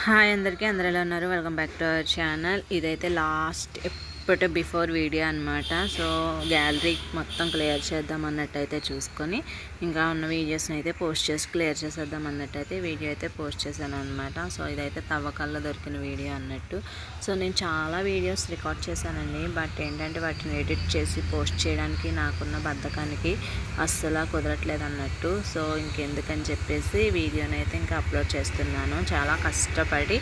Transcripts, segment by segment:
Hi అందరికీ, అందరూ ఎలా ఉన్నారు? Welcome back to our channel. ఇదైతే లాస్ట్ ఎప్పటి బిఫోర్ వీడియో అనమాట. సో గ్యాలరీ మొత్తం క్లియర్ చేద్దాం అన్నట్టయితే చూసుకొని ఇంకా ఉన్న వీడియోస్ని అయితే పోస్ట్ చేసి క్లియర్ చేసేద్దాం అన్నట్టయితే వీడియో అయితే పోస్ట్ చేశాను అనమాట. సో ఇదైతే తవ్వకాల్లో దొరికిన వీడియో అన్నట్టు. సో నేను చాలా వీడియోస్ రికార్డ్ చేశానండి, బట్ ఏంటంటే వాటిని ఎడిట్ చేసి పోస్ట్ చేయడానికి నాకున్న బద్ధకానికి అస్సలు కుదరట్లేదు అన్నట్టు. సో ఇంకెందుకని చెప్పేసి వీడియోని అయితే ఇంకా అప్లోడ్ చేస్తున్నాను. చాలా కష్టపడి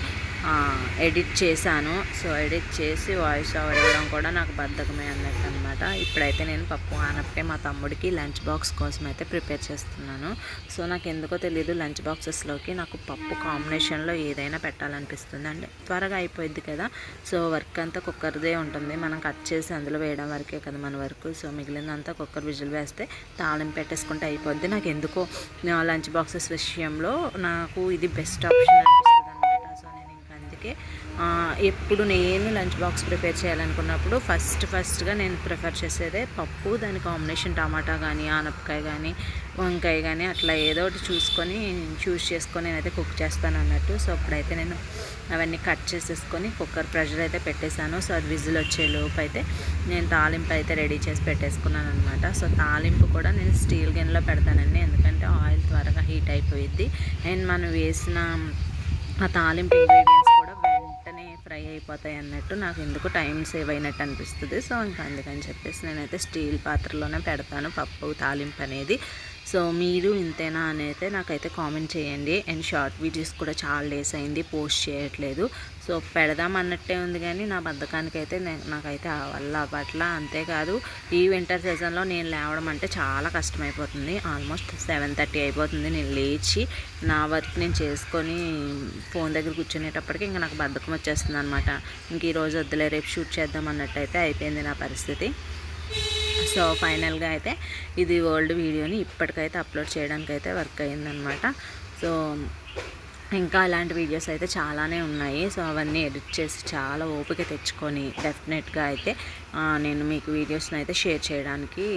ఎడిట్ చేశాను. సో ఎడిట్ చేసి వాయిస్ ఓవర్ ఇవ్వడం కూడా నాకు బద్ధకమే అన్నట్టు అనమాట. ఇప్పుడైతే నేను పప్పు ఆనపకాయ మా తమ్ముడికి లంచ్ బాక్స్ కోసం అయితే ప్రిపేర్ చేస్తున్నాను. సో నాకు ఎందుకో తెలియదు, లంచ్ బాక్సెస్లోకి నాకు పప్పు కాంబినేషన్లో ఏదైనా పెట్టాలనిపిస్తుంది. అంటే త్వరగా అయిపోయింది కదా. సో వర్క్ అంతా కుక్కర్దే ఉంటుంది, మనం కట్ చేసి అందులో వేయడం వరకే కదా మన వర్క్. సో మిగిలిందంతా కుక్కర్ విజిల్ వేస్తే తాళింపు పెట్టేసుకుంటే అయిపోద్ది. నాకు ఎందుకో లంచ్ బాక్సెస్ విషయంలో నాకు ఇది బెస్ట్ ఆప్షన్ అనిపిస్తుంది. ఎప్పుడు నేను లంచ్ బాక్స్ ప్రిపేర్ చేయాలనుకున్నప్పుడు ఫస్ట్గా నేను ప్రిఫర్ చేసేదే పప్పు, దాని కాంబినేషన్ టమాటా కానీ ఆనపకాయ కానీ వంకాయ కానీ అట్లా ఏదో ఒకటి చూస్ చేసుకొని నేనైతే కుక్ చేస్తాను అన్నట్టు. సో అప్పుడైతే నేను అవన్నీ కట్ చేసేసుకొని కుక్కర్ ప్రెషర్ అయితే పెట్టేశాను. సో అది విజిల్ వచ్చేలోపు అయితే నేను తాలింపు అయితే రెడీ చేసి పెట్టేసుకున్నాను అనమాట. సో తాలింపు కూడా నేను స్టీల్ గిన్నెలో పెడతానండి, ఎందుకంటే ఆయిల్ త్వరగా హీట్ అయిపోయిద్ది. అండ్ మనం వేసిన ఆ తాలింపు ఇంగ్రీడియంట్స్ కూడా వెంటనే ఫ్రై అయిపోతాయి అన్నట్టు. నాకు ఎందుకు టైం సేవ్ అయినట్టు అనిపిస్తుంది. సో ఇంకా అందుకని చెప్పేసి నేనైతే స్టీల్ పాత్రలోనే పెడతాను పప్పు తాలింపు అనేది. సో మీరు ఇంతేనా అని అయితే నాకైతే కామెంట్ చేయండి. అండ్ షార్ట్ వీడియోస్ కూడా చాలా డేస్ అయింది పోస్ట్ చేయట్లేదు. సో పెడదాం అన్నట్టే ఉంది, కానీ నా బద్ధకానికి అయితే నాకైతే వల్ల అవ్వట్లా. అంతేకాదు ఈ వింటర్ సీజన్లో నేను లేవడం అంటే చాలా కష్టమైపోతుంది. ఆల్మోస్ట్ 7:30 అయిపోతుంది నేను లేచి నా వర్క్ నేను చేసుకొని ఫోన్ దగ్గర కూర్చునేటప్పటికి ఇంకా నాకు బద్ధకం వచ్చేస్తుంది అనమాట. ఇంక ఈరోజు వద్దులే రేపు షూట్ చేద్దాం అన్నట్టయితే అయిపోయింది నా పరిస్థితి. సో ఫైనల్గా అయితే ఇది ఓల్డ్ వీడియోని ఇప్పటికైతే అప్లోడ్ చేయడానికి అయితే వర్క్ అయిందనమాట. సో ఇంకా అలాంటి వీడియోస్ అయితే చాలానే ఉన్నాయి. సో అవన్నీ ఎడిట్ చేసి చాలా ఓపిక తెచ్చుకొని డెఫినెట్గా అయితే నేను మీకు వీడియోస్ని అయితే షేర్ చేయడానికి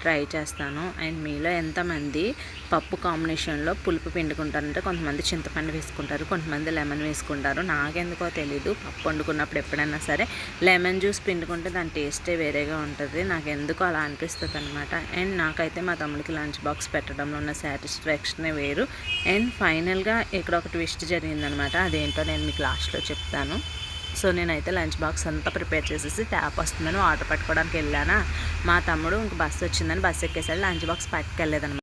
ట్రై చేస్తాను. అండ్ మీలో ఎంతమంది పప్పు కాంబినేషన్లో పులుపు పిండుకుంటారంటే కొంతమంది చింతపండు వేసుకుంటారు, కొంతమంది లెమన్ వేసుకుంటారు. నాకెందుకో తెలీదు, పప్పు వండుకున్నప్పుడు ఎప్పుడైనా సరే లెమన్ జ్యూస్ పిండుకుంటే దాని టేస్టే వేరేగా ఉంటుంది. నాకు ఎందుకో అలా అనిపిస్తుంది అనమాట. అండ్ నాకైతే మా తమ్ముడికి లంచ్ బాక్స్ పెట్టడంలో ఉన్న సాటిస్ఫాక్షనే వేరు. అండ్ ఫైనల్గా ఇక్కడ ఒక ట్విస్ట్ జరిగిందనమాట, అదేంటో నేను మీకు లాస్ట్లో చెప్తాను. సో నేనైతే లంచ్ బాక్స్ అంతా ప్రిపేర్ చేసేసి ట్యాప్ వస్తుందని ఆర్డర్ పెట్టుకోవడానికి వెళ్ళానా, మా తమ్ముడు ఇంక బస్సు వచ్చిందని బస్సు ఎక్కేసాడు, లంచ్ బాక్స్ పట్టుకెళ్ళలేదనమాట.